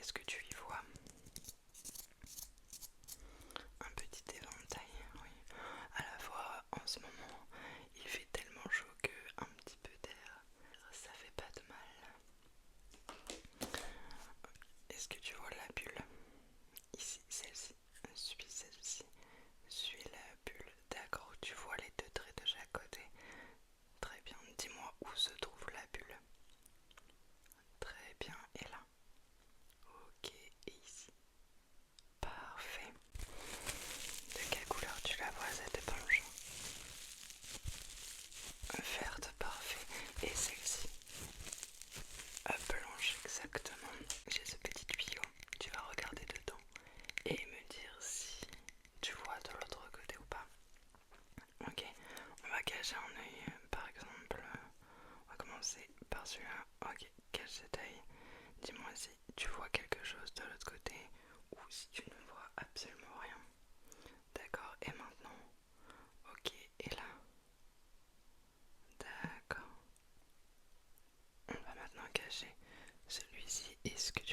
Qu'est-ce que tu y vois? Un petit éventail, oui. À la fois, en ce moment, il fait tellement chaud que un petit peu d'air, ça fait pas de mal. Est-ce que tu vois la bulle? Ici, celle-ci. Suis celle-ci. Suis la bulle. D'accord, tu vois les deux traits de chaque côté. Très bien. Dis-moi où se trouve la bulle. Très bien. Et là? Ok. Et ici? Parfait. De quelle couleur tu la vois cette éponge? Verte, parfait. Et celle-ci? Blanche, exactement. J'ai ce petit tuyau. Tu vas regarder dedans et me dire si tu vois de l'autre côté ou pas. Ok, on va cacher un œil, par exemple. On va commencer par celui-là. Ok, cache cet œil. Dis-moi si tu vois quelque chose de l'autre côté ou si tu ne vois absolument rien. D'accord, et maintenant? Ok, et là? D'accord. On va maintenant cacher celui-ci. Est-ce que